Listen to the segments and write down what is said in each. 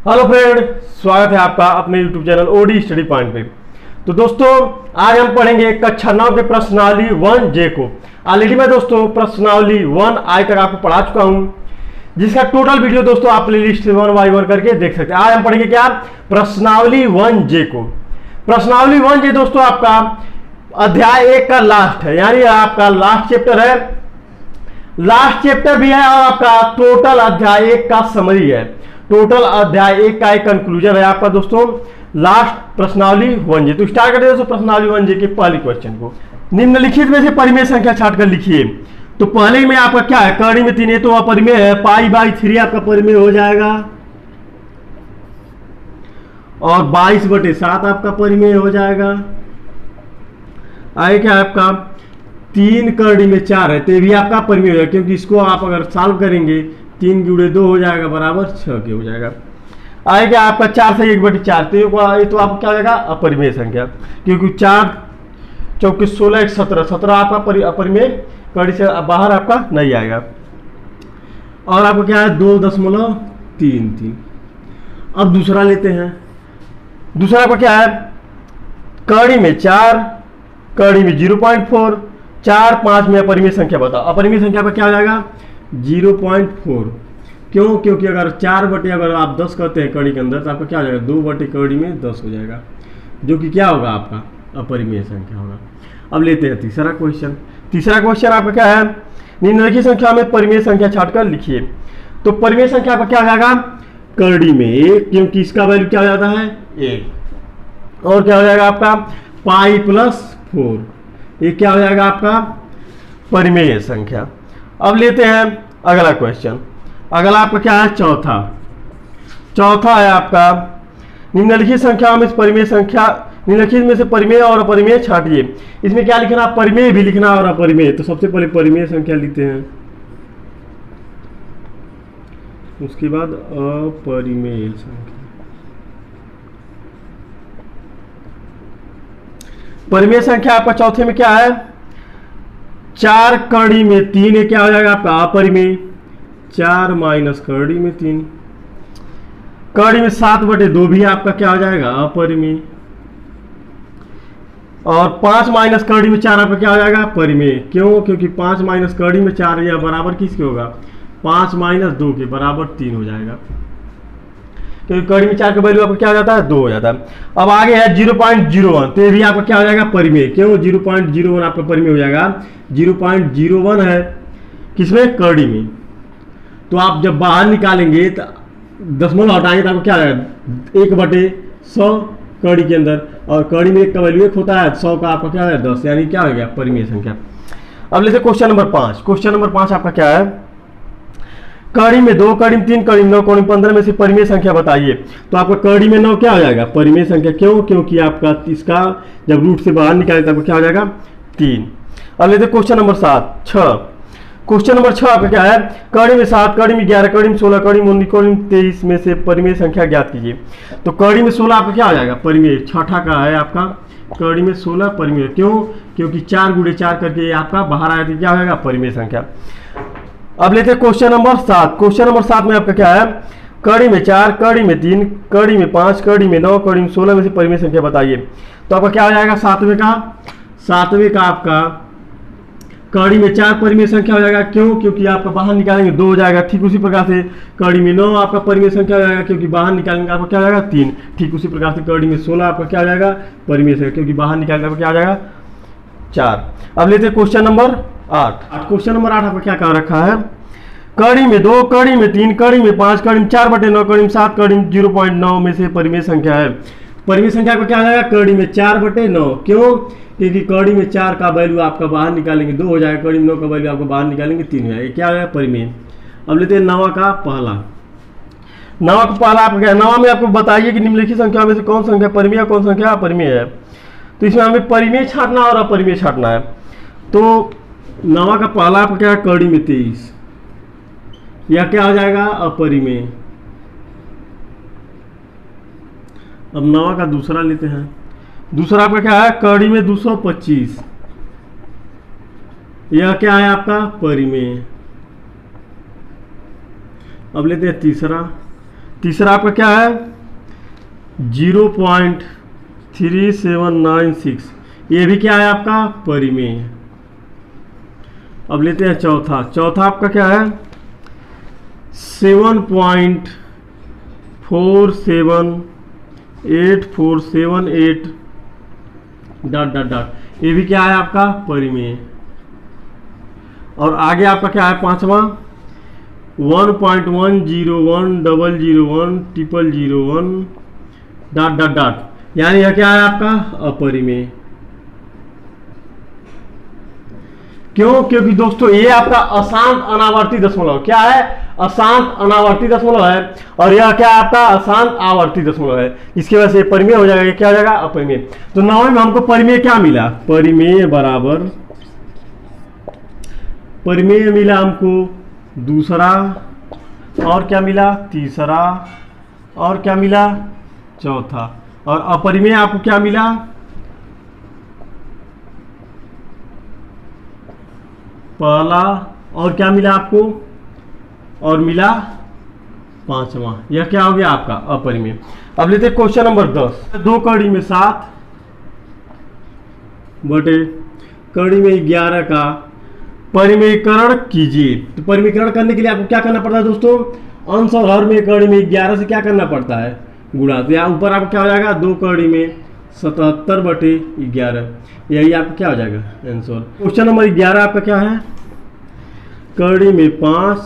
Hello friend, स्वागत है आपका अपने YouTube channel OD study point पे। तो दोस्तों आज हम पढ़ेंगे कक्षा 9 के प्रश्नावली 1J को। ऑलरेडी मैं दोस्तों प्रश्नावली 1I तक आपको पढ़ा चुका हूं, जिसका टोटल वीडियो दोस्तों आप प्लेलिस्ट 1 करके देख सकते हैं। आज हम पढ़ेंगे क्या, प्रश्नावली 1J को। प्रश्नावली 1J दोस्तों आपका अध्याय 1 का लास्ट है, यानी आपका लास्ट चैप्टर है, लास्ट चैप्टर भी है और आपका टोटल अध्याय 1 का समरी है। टोटल अध्याय 1 का एक कंक्लूजन है आपका दोस्तों लास्ट प्रश्नावली 1J। तो स्टार्ट करते हैं दोस्तों प्रश्नावली 1J के पहले क्वेश्चन को। निम्नलिखित में से परिमेय संख्या छाट कर लिखिए। तो पहले में आपका क्या है, कड़ी में 3 है तो अपरिमेय है, π/3 आपका परिमेय हो जाएगा और 22/7 आपका परिमेय हो जाएगा। आगे क्या है आपका 3 कड़ी में 4 है तो ये भी आपका परिमेय हो जाएगा, क्योंकि इसको आप अगर सॉल्व करेंगे 3 × 2 हो जाएगा बराबर 6 के हो जाएगा। आएगा आपका 4 से 1/4 तो ये तो आपका क्या हो जाएगा अपरिमेय संख्या, क्योंकि 4 चौके 16 1 17 आपका अपरिमेय कड़ी से बाहर आपका नहीं आएगा। और आपका क्या है 2.33। अब दूसरा लेते हैं। दूसरा आपका क्या है कड़ी में 4, कड़ी में 0.4, 4 5 में अपरिमेय संख्या बताओ। अपरिमेय संख्या पर क्या हो जाएगा 0.4। क्यों, क्योंकि अगर 4 अगर आप 10 करते हैं कड़ी के अंदर तो आपका क्या हो जाएगा 2 कड़ी में 10 हो जाएगा, जो कि क्या होगा आपका अपरिमेय संख्या होगा। अब लेते हैं तीसरा क्वेश्चन। तीसरा क्वेश्चन आपका क्या है, निम्नलिखित संख्या में परिमेय संख्या छाटकर लिखिए। तो परिमेय संख्या आपका क्या हो जाएगा कड़ी में 1, क्योंकि इसका वैल्यू क्या हो जाता है 1। और क्या हो जाएगा आपका π+4, ये क्या हो जाएगा आपका परिमेय संख्या। अब लेते हैं अगला क्वेश्चन। अगला आपका क्या है चौथा है आपका निम्नलिखित संख्या में परिमेय संख्या, निम्नलिखित में से परिमेय और अपरिमेय छाटिए। इसमें क्या लिखना, परिमेय भी लिखना और अपरिमेय। तो सबसे पहले परिमेय संख्या लिखते हैं, उसके बाद अपरिमेय संख्या। परिमेय संख्या आपका चौथे में क्या है 4 कड़ी में 3 है, क्या हो जाएगा आपका अपरिमेय। 4 - कड़ी में 3, कड़ी में 7/2 भी आपका क्या हो जाएगा अपरिमेय। और 5 - कड़ी में 4 आपका क्या हो जाएगा परिमेय। क्यों, क्योंकि 5 - कड़ी में 4 या बराबर किसके होगा 5 - 2 के बराबर 3 हो जाएगा, क्योंकि कड़ी में 4 का वैल्यू आपका क्या हो जाता है 2 हो जाता है। अब आगे है 0.01, तो ये भी आपका क्या हो जाएगा परिमेय। क्यों 0.01 आपका परिमेय हो जाएगा। 0.01 है किसमें कड़ी में। तो आप जब बाहर निकालेंगे तो दशमलव हटाएंगे तो आपको क्या आएगा 1/100 कड़ी के अंदर, और कड़ी में 1 का वैल्यू 1 होता है, 100 का आपका क्या है 10, यानी क्या हो गया परिमेय संख्या। अब लेते क्वेश्चन नंबर 5। क्वेश्चन नंबर 5 आपका क्या है कड़ी में 2, कड़ी में 3, कड़ी में 9, कड़ी में 15 में से परिमेय संख्या बताइए। तो आपका कड़ी में 9 क्या हो जाएगा परिमेय संख्या। क्यों, क्योंकि आपका इसका जब रूट से बाहर निकाले तो आपको क्या हो जाएगा 3। अब लेते क्वेश्चन नंबर 6। क्वेश्चन नंबर 6 आपका क्या है कड़ी में 7, कड़ी में 11, कड़ी में 16, कड़ी में 19, कड़ी में 23 में से परिमेय संख्या ज्ञात कीजिए। तो कड़ी में 16 आपका क्या हो जाएगा परिमेय, छठा का है आपका कड़ी में 16 परिमेय। क्यों, क्योंकि 4 × 4 करके आपका बाहर आया तो क्या हो जाएगा परिमेय संख्या। अब लेते हैं क्वेश्चन नंबर 7। क्वेश्चन नंबर 7 में आपका क्या है कड़ी में 4, कड़ी में 3, कड़ी में 5, कड़ी में 9, कड़ी में 16 में से परिमेय संख्या बताइए। तो आपका क्या हो जाएगा सातवें का आपका कड़ी में 4 परिमेय संख्या हो जाएगा। क्यों, क्योंकि आपका बाहर निकालेंगे 2 हो जाएगा। ठीक उसी प्रकार से कड़ी में 9 आपका परिमेय संख्या हो जाएगा, क्योंकि बाहर निकालेंगे आपका क्या हो जाएगा 3। ठीक उसी प्रकार से कड़ी में 16 आपका क्या हो जाएगा परिमेय संख्या, क्योंकि बाहर निकालेंगे आपका क्या हो जाएगा 4। अब लेते हैं क्वेश्चन नंबर 8। क्वेश्चन नंबर 8 आपका क्या कर रखा है कड़ी में 2, कड़ी में 3, कड़ी में 5, कड़ी में 4/9, कड़ी में 7, कड़ी में 0.9 में से परिमेय संख्या है। परिमेय संख्या को क्या हो जाएगा कड़ी में 4/9। क्यों, क्योंकि कड़ी में 4 का वैल्यू आपका बाहर निकालेंगे 2 हो जाएगा, कड़ी में 9 का वैल्यू आपको बाहर निकालेंगे 3 हो जाएगा, क्या है परिमेय। अब लेते हैं 9वां का पहला। 9वां का पहला आपका क्या 9वां में आपको बताइए कि निम्नलिखित संख्या में से कौन संख्या परिमेय है, कौन संख्या अपरिमेय है। तो इसमें हमें परिमेय छाटना और अपरिमेय छाटना है। तो 9वां का पहला आपका क्या है कड़ी में 23, यह क्या हो जाएगा अपरिमेय। अब 9वां का दूसरा लेते हैं। दूसरा आपका क्या है कड़ी में 225, यह क्या है आपका परिमेय। अब लेते हैं तीसरा। तीसरा आपका क्या है 0.3796, ये भी क्या है आपका परिमेय। अब लेते हैं चौथा। चौथा आपका क्या है 7.478478 डॉट डॉट डॉट, ये भी क्या है आपका परिमेय। और आगे आपका क्या है पांचवा 1.1010010001 डॉट डॉट डॉट, यानी यह क्या है आपका अपरिमेय। क्यों? क्योंकि दोस्तों ये आपका अशांत अनावर्ती दशमलव क्या है, अशांत अनावर्ती दशमलव है, और यह क्या है आपका अशांत आवर्ती दशमलव है। इसकी वजह से परिमेय हो जाएगा, क्या हो जाएगा अपरिमेय। तो नौवें में हमको परिमेय क्या मिला, परिमेय बराबर, परिमेय मिला हमको दूसरा, और क्या मिला तीसरा, और क्या मिला चौथा, और अपरिमेय आपको क्या मिला पहला, और क्या मिला आपको, और मिला पांचवा। यह क्या हो गया आपका अपरिमेय। अब लेते हैं क्वेश्चन नंबर 10। 2 कड़ी में 7 बटे कड़ी में 11 का परिमेयकरण कीजिए। तो परिमेयकरण करने के लिए आपको क्या करना पड़ता है दोस्तों, अंश और हर में कड़ी में 11 से क्या करना पड़ता है गुणा। तो यहाँ ऊपर आपको क्या हो जाएगा 2 कड़ी में 77 बटे 11, यही आपका क्या हो जाएगा आंसर। क्वेश्चन नंबर 11 आपका क्या है कड़ी में 5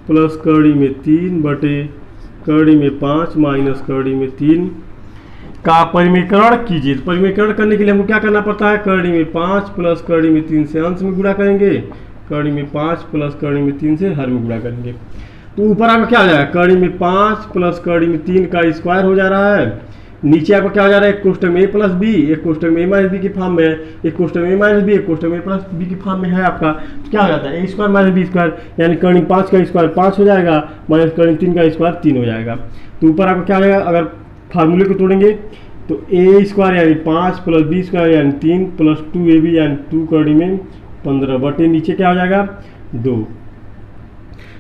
प्लस कड़ी में 3 बटे कड़ी में 5 माइनस कड़ी में 3 का परिमेयकरण कीजिए। तो परिमेयकरण करने के लिए हमको क्या करना पड़ता है, कड़ी में 5 प्लस कड़ी में 3 से अंश में गुणा करेंगे, कड़ी में 5 प्लस कड़ी में 3 से हर में गुणा करेंगे। तो ऊपर आपका क्या हो जाएगा कड़ी में 5 प्लस कड़ी में 3 का स्क्वायर हो जा रहा है, नीचे आपको क्या हो जा रहा है एक कोष्टक में a प्लस बी, एक कोष्टक में a माइनस बी की फॉर्म में है, एक कोष्टक में a माइनस बी, एक कोष्टक में a प्लस बी की फॉर्म में है आपका। तो क्या हो जाता है a square minus b square, यानी कड़ी 5 का स्क्वायर 5 हो जाएगा, माइनस कड़ी 3 का स्क्वायर 3 हो जाएगा। तो ऊपर आपको क्या हो जाएगा, अगर फार्मूले को तोड़ेंगे तो a स्क्वायर यानी 5 प्लस बी स्क्वायर यानी 3 प्लस 2ab यानी 2 कड़ी में 15 बटे नीचे क्या हो जाएगा 2,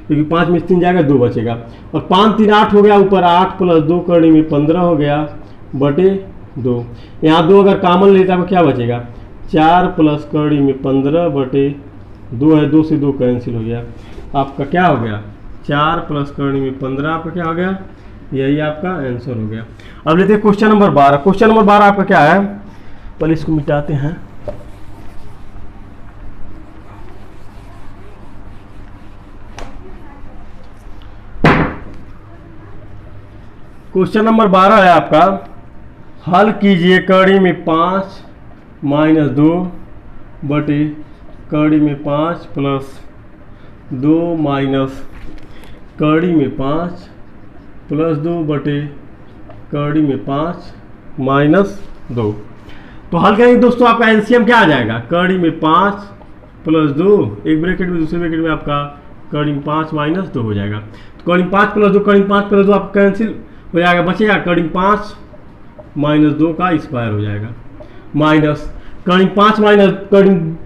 क्योंकि 5 में 3 जाएगा 2 बचेगा, और 5 3 8 हो गया, ऊपर 8 प्लस 2 कड़ी में 15 हो गया बटे 2। यहाँ 2 अगर कॉमन लेता है तो क्या बचेगा 4 प्लस कड़ी में 15 बटे 2 है, 2 से 2 कैंसिल हो गया, आपका क्या हो गया 4 प्लस कड़ी में 15 आपका क्या हो गया, यही आपका आंसर हो गया। अब लेते हैं क्वेश्चन नंबर 12। क्वेश्चन नंबर 12 आपका क्या है, पहले इसको मिटाते हैं। क्वेश्चन नंबर 12 है आपका, हल कीजिए कड़ी में 5 माइनस 2 बटे कड़ी में 5 प्लस 2 माइनस कड़ी में 5 प्लस 2 बटे कड़ी में 5 माइनस 2। तो हल करेंगे दोस्तों, आपका एलसीएम क्या आ जाएगा, कड़ी में 5 प्लस 2, एक ब्रैकेट में दूसरे ब्रैकेट में आपका कड़ी में 5 माइनस 2 हो जाएगा। तो कड़ी में 5 प्लस 2, कड़ी में 5 प्लस 2 आपका कैंसिल हो जाएगा, बचेगा कड़ी में 5 माइनस 2 का स्क्वायर हो जाएगा, माइनस कड़ी में 5 माइनस कड़ी में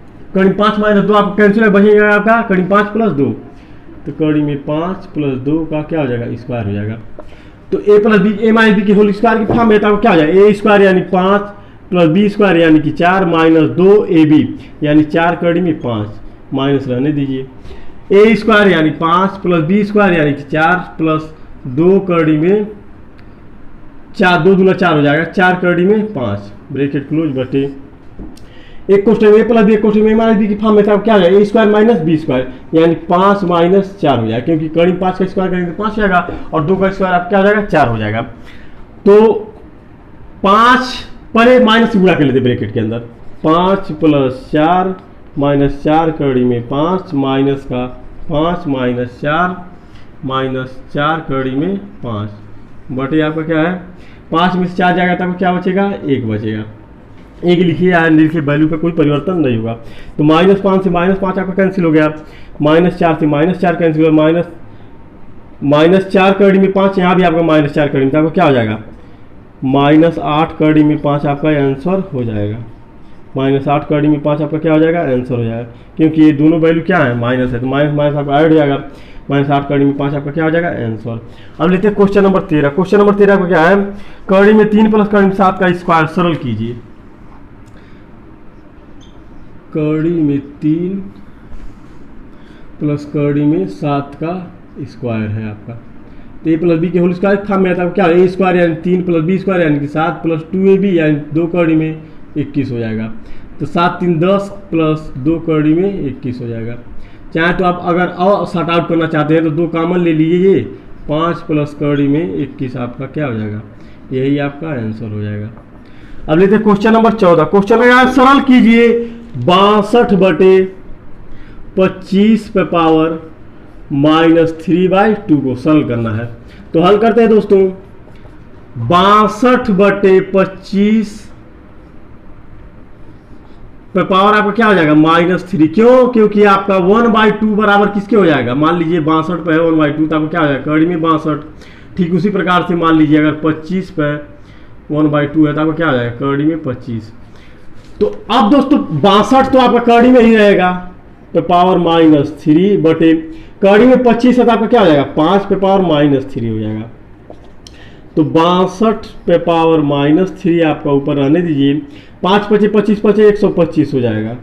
5 माइनस 2 आपका कैंसिल है, बचेगा आपका कड़ी में 5 प्लस 2, तो कड़ी में 5 प्लस 2 का क्या हो जाएगा स्क्वायर हो जाएगा। तो a plus b a minus b की होल स्क्वायर की फॉर्म में तो क्या हो जाएगा a स्क्वायर यानी 5 प्लस बी स्क्वायर यानी कि 4 माइनस 2ab यानी 4 कड़ी में 5 माइनस रहने दीजिए, a स्क्वायर यानी 5 प्लस बी स्क्वायर यानी कि 4 प्लस 2 कड़ी में 4, 2 दूना 4 हो जाएगा, 4 कड़ी में 5 ब्रैकेट क्लोज बटे एक कोष्टक में a प्लस बी एक कोष्टक में a माइनस बी की फॉर्म में था क्या हो जाएगा a square minus b square यानी 5 माइनस 4 हो जाएगा, क्योंकि कड़ी 5 का स्क्वायर करेंगे तो 5 हो जाएगा और 2 का स्क्वायर आप क्या हो जाएगा 4 हो जाएगा। तो 5 पहले माइनस गुणा कर लेते ब्रैकेट के अंदर, 5 प्लस 4 माइनस 4 कड़ी में 5 माइनस का 5 माइनस 4 कड़ी में 5 बटे आपका क्या है 5 में से 4 जाएगा तो आपको क्या बचेगा 1 बचेगा, 1 लिखिए या लिखिए, वैल्यू का कोई परिवर्तन नहीं होगा। तो -5 से -5 आपका कैंसिल हो गया, -4 से -4 कैंसिल हो गया, -4 कड़ी में 5 यहाँ भी आपका -4 कड़ी में, तो आपका क्या हो जाएगा -8 कड़ी में 5 आपका आंसर हो जाएगा। -8 कड़ी में 5 आपका क्या हो जाएगा, आंसर हो जाएगा, क्योंकि ये दोनों वैल्यू क्या है, माइनस है, तो माइनस माइनस आपका ऐड हो जाएगा, -8 कड़ी में 5 आपका क्या हो जाएगा, आंसर। अब लेते हैं क्वेश्चन नंबर 13। क्वेश्चन नंबर 13 को क्या है, कड़ी में 3 प्लस कड़ी में 7 का स्क्वायर सरल कीजिए। कड़ी में 3 प्लस कड़ी में 7 का स्क्वायर है आपका, तो ए प्लस बी के होल स्क्वायर था में था क्या, ए स्क्वायर यानी 3 प्लस बी स्क्वायर यानी कि 7 प्लस 2ab यानी 2 कड़ी में 21 हो जाएगा। तो 7 3 10 प्लस 2 कड़ी में 21 हो जाएगा। चाहे तो आप अगर और शॉर्ट आउट करना चाहते हैं तो 2 कॉमन ले लीजिए, 5 प्लस कड़ी में 21 आपका क्या हो जाएगा, यही आपका आंसर हो जाएगा। अब लेते हैं क्वेश्चन नंबर 14। क्वेश्चन में सरल कीजिए 62/25 पे पावर -3/2 को सरल करना है। तो हल करते हैं दोस्तों, 62/25 पे पावर आपका क्या हो जाएगा, -3। क्यों, क्योंकि आपका 1/2 बराबर किसके हो जाएगा, मान लीजिए 62 पे है 1/2 तो आपको क्या हो जाएगा, कड़ी में 62। ठीक उसी प्रकार से मान लीजिए अगर 25 पे 1/2 है तो आपको क्या हो जाएगा, कड़ी में 25। तो अब दोस्तों 62 तो आपका कड़ी में ही रहेगा, पे पावर -3 बटे कड़ी में 25 है तो आपका क्या हो जाएगा, 5 पे पावर -3 हो जाएगा। तो 62 पे पावर -3 आपका ऊपर रहने दीजिए, 5 पचे 25 पचे 125 हो जाएगा।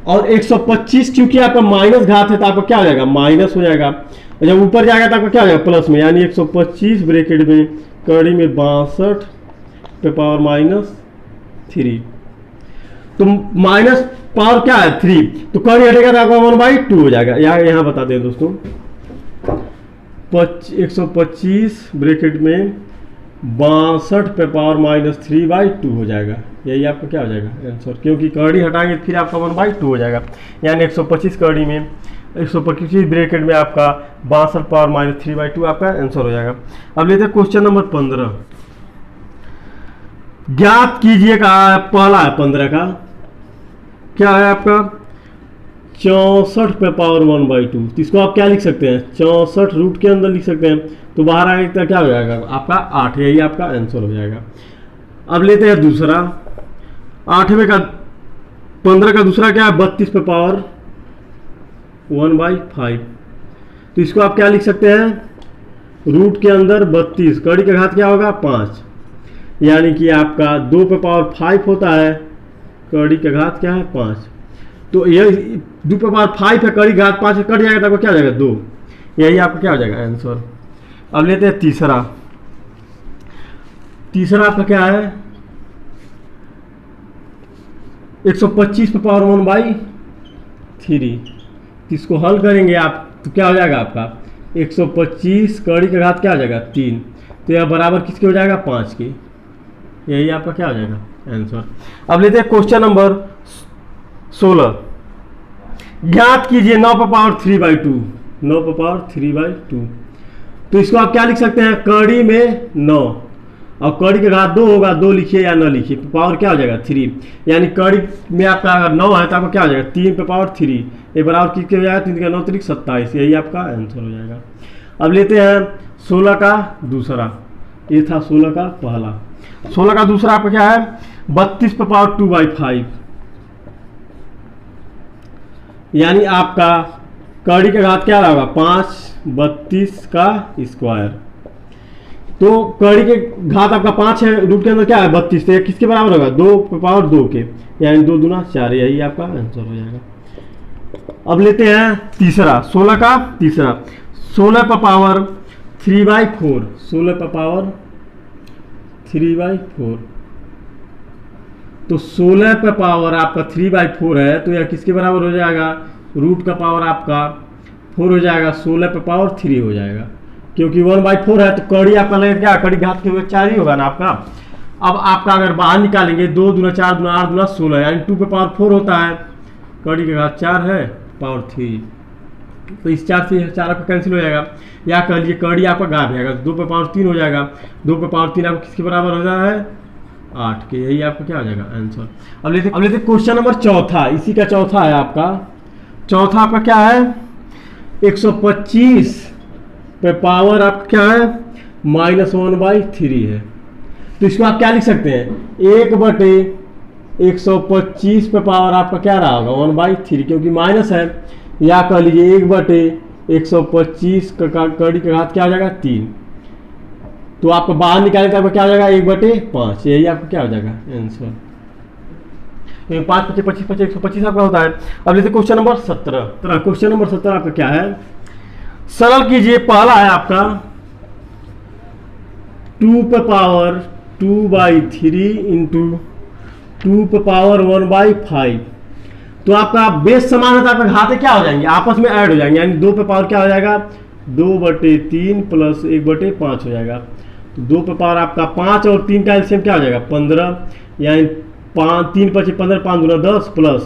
और 125 क्योंकि आपका माइनस घात है तो आपका क्या हो जाएगा, माइनस हो जाएगा। और जब ऊपर जाएगा तो आपका क्या हो जाएगा, प्लस में, यानी 125 ब्रैकेट में कड़ी में 62 पे पावर -3। तो माइनस पावर क्या है 3, तो कड़ी हटेगा तो आपका 1/2 हो जाएगा। यहाँ बता दें दोस्तों, 125 ब्रैकेट में 62 पे पावर -3/2 हो जाएगा, यही आपका क्या हो जाएगा आंसर, क्योंकि कड़ी हटाएंगे फिर आपका 1/2 हो जाएगा। यानी 125 कड़ी में 125 ब्रैकेट में आपका 62 पावर -3/2 आपका आंसर हो जाएगा। अब लेते हैं क्वेश्चन नंबर 15। ज्ञात कीजिए का पहला है 15 का, क्या है आपका 64 पे पावर 1/2। तो इसको आप क्या लिख सकते हैं, 64 रूट के अंदर लिख सकते हैं, तो बाहर आगे तो क्या हो जाएगा आपका 8, यही आपका आंसर हो जाएगा। अब लेते हैं दूसरा, 8वें का 15 का दूसरा क्या है, 32 पे पावर 1/5। तो इसको आप क्या लिख सकते हैं, रूट के अंदर 32, कड़ी का घात क्या होगा 5, यानी कि आपका 2 पे पावर 5 होता है, कड़ी का घात क्या है 5। तो यह 2 पे पावर 5 है, कड़ी घात 5 कट जाएगा तो आपको क्या हो जाएगा 2, यही आपका क्या हो जाएगा आंसर। अब लेते हैं तीसरा आपका क्या है 125 पे पावर 1/3। इसको हल करेंगे आप तो क्या हो जाएगा आपका 125 कड़ी का घात क्या हो जाएगा 3, तो यह बराबर किसके हो जाएगा 5 के, यही आपका क्या हो जाएगा आंसर। अब लेते हैं क्वेश्चन नंबर 16। ज्ञात कीजिए 9 पे पावर 3/2, 9 पे पावर 3/2। तो इसको आप क्या लिख सकते हैं, कड़ी में 9 और कड़ी के घात 2 होगा, 2 लिखिए या न लिखिए, पावर क्या हो जाएगा 3, यानी कड़ी में आपका अगर 9 है तो आपको क्या हो जाएगा 3 पे पावर 3, ये बराबर किसके हो जाएगा 3 का 9 3 27, यही आपका आंसर हो जाएगा। अब लेते हैं 16 का दूसरा, ये था 16 का पहला। 16 का दूसरा आपका क्या है 32 पे पावर 2/5, यानी आपका कड़ी का घात क्या होगा 5, 32 का स्क्वायर। तो कड़ी के घात आपका 5 है, रूट के अंदर क्या है 32, तो किसके बराबर होगा 2 पे पावर 2 के, यानी 2 दूना 4, यही आपका आंसर हो जाएगा। अब लेते हैं तीसरा, 16 का तीसरा, 16 पे पावर 3/4, 16 पे पावर 3/4। तो 16 पे पावर आपका 3/4 है, तो यह किसके बराबर हो जाएगा, रूट का पावर आपका 4 हो जाएगा, 16 पे पावर 3 हो जाएगा, क्योंकि 1/4 है तो कड़ी आपका लगेगा क्या, कड़ी घात के 4 ही होगा ना आपका। अब आपका अगर बाहर निकालेंगे 2 दूना 4 दूना 8 दूना 16, यानी 2 पे पावर 4 होता है, कड़ी का घात 4 है पावर 3, तो इस 4 से 4 आपका कैंसिल हो जाएगा, या कह लीजिए कड़ी आपका गायब जाएगा, 2 पे पावर 3 हो जाएगा, 2 पे पावर 3 आपको किसके बराबर हो जाता है 8 के, यही आपका क्या हो जाएगा आंसर। अब लेते क्वेश्चन नंबर चौथा, इसी का चौथा है आपका, चौथा आपका क्या है 125 पे पावर आपका क्या है -1/3 है। तो इसको आप क्या लिख सकते हैं 1/125 125 पे पावर आपका क्या रहा होगा 1/3, क्योंकि माइनस है, या कह लीजिए 1/125 का कड़ी का घात क्या हो जाएगा 3। तो आपको बाहर निकालने का क्या हो जाएगा 1/5, यही आपको क्या हो जाएगा आंसर। 5 25 25 25 125 आपका होता है। अब लेते क्वेश्चन नंबर 17। क्वेश्चन नंबर 17 आपका क्या है, सरल कीजिए। पहला है आपका 2 पे पावर 2/3 इंटू 2 पे पावर 1/5। तो आपका बेस समान है तो आपका घाते क्या हो जाएंगे, आपस में ऐड हो जाएंगे, यानी 2 पे पावर क्या हो जाएगा 2/3 प्लस 1/5 हो जाएगा। तो 2 पे पावर आपका 5 और 3 का एलसीएम क्या हो जाएगा 15, यानी 3 5 15 5 दूना 10 प्लस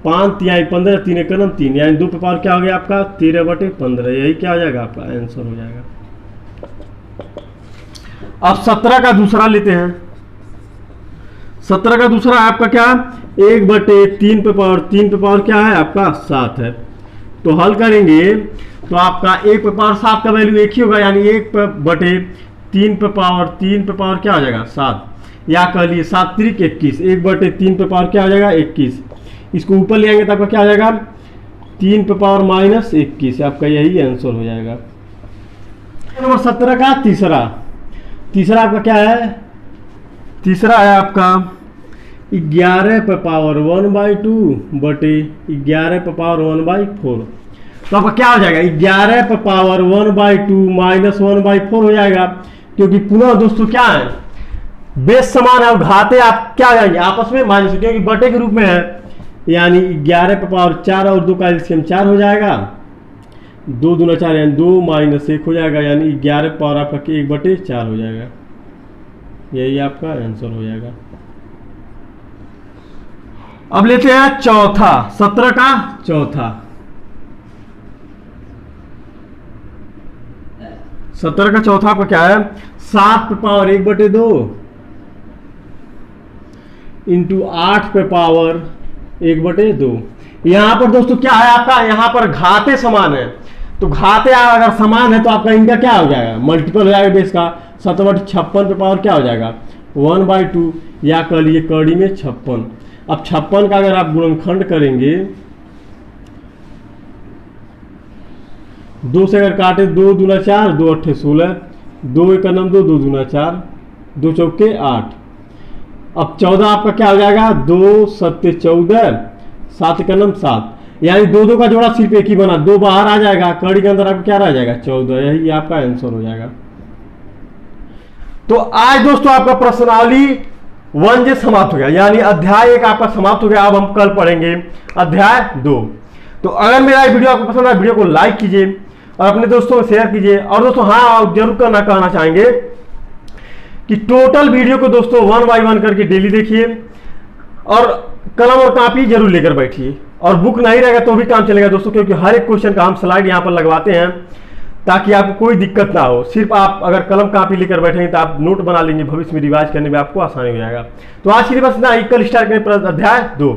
5 या 15 3 1 3, यानी 2 पे पावर क्या हो गया आपका 13/15, यही क्या हो जाएगा आपका आंसर हो जाएगा। अब 17 का दूसरा लेते हैं। 17 का दूसरा आपका क्या 1/3 पे पावर क्या है आपका 7 है। तो हल करेंगे तो आपका 1 पे पावर 7 का वैल्यू एक ही होगा, यानी 1/3 पे पावर क्या हो जाएगा 7, या कह लिए 7 3 21, 1/3 पे पावर क्या हो जाएगा 21। इसको ऊपर ले आएंगे तो आपका क्या हो जाएगा 3 पे पावर -21, आपका यही आंसर हो जाएगा। नंबर 17 का तीसरा आपका क्या है, तीसरा है आपका 11 पे पावर 1/2 बटे 11 पे पावर 1/4। तो आपका क्या हो जाएगा 11 पे पावर 1/2 माइनस 1/4 हो जाएगा, क्योंकि पुनः दोस्तों क्या है बेस समान है और घाते आप क्या हो जाएंगे आपस में माइनस, क्योंकि बटे के रूप में है, यानी 11 पे पावर 4 और 2 का एलसीएम 4 हो जाएगा, 2 दूना 4 यानी 2 माइनस 1 हो जाएगा, यानी 11 पे पावर आपका 1/4 हो जाएगा, यही आपका आंसर हो जाएगा। अब लेते हैं चौथा, 17 का चौथा। 17 का चौथा आपका क्या है 7 पे पावर 1/2 इंटू 8 पे पावर 1/2। यहां पर दोस्तों क्या है आपका, यहां पर घाते समान है, तो घाते अगर समान है तो आपका इनका क्या हो जाएगा मल्टीपल हो जाएगा बेस का। 7/56 पे पावर क्या हो जाएगा 1/2, या कह लीजिए कड़ी में 56। अब 56 का अगर आप गुणनखंड करेंगे 2 से अगर काटे 2 दूना 4 2 8 16, 2 1 9 2 2 दूना 4 2 चौके 8। अब 14 आपका क्या हो जाएगा 2 7 14 7 1 9 7, यानी 2 का जोड़ा सिर्फ एक ही बना, 2 बाहर आ जाएगा, कड़ी के अंदर आपका क्या रह जाएगा 14, यही आपका आंसर हो जाएगा। तो आज दोस्तों आपका प्रश्नावली 1 समाप्त हो गया, यानी अध्याय 1 आपका समाप्त हो गया। अब हम कल पढ़ेंगे अध्याय 2। तो अगर मेरा वीडियो आपको पसंद आए वीडियो को लाइक कीजिए और अपने दोस्तों में शेयर कीजिए। और दोस्तों हाँ आप जरूर कहना चाहेंगे कि टोटल वीडियो को दोस्तों 1 बाय 1 करके डेली देखिए और कलम और कॉपी जरूर लेकर बैठिए, और बुक नहीं रहेगा तो भी काम चलेगा दोस्तों, क्योंकि हर एक क्वेश्चन का हम स्लाइड यहाँ पर लगवाते हैं ताकि आपको कोई दिक्कत ना हो। सिर्फ आप अगर कलम कॉपी लेकर बैठेंगे तो आप नोट बना लेंगे, भविष्य में रिवाइज करने में आपको आसानी हो जाएगा। तो आज के लिए बस इतना ही, कल स्टार्ट करें अध्याय 2।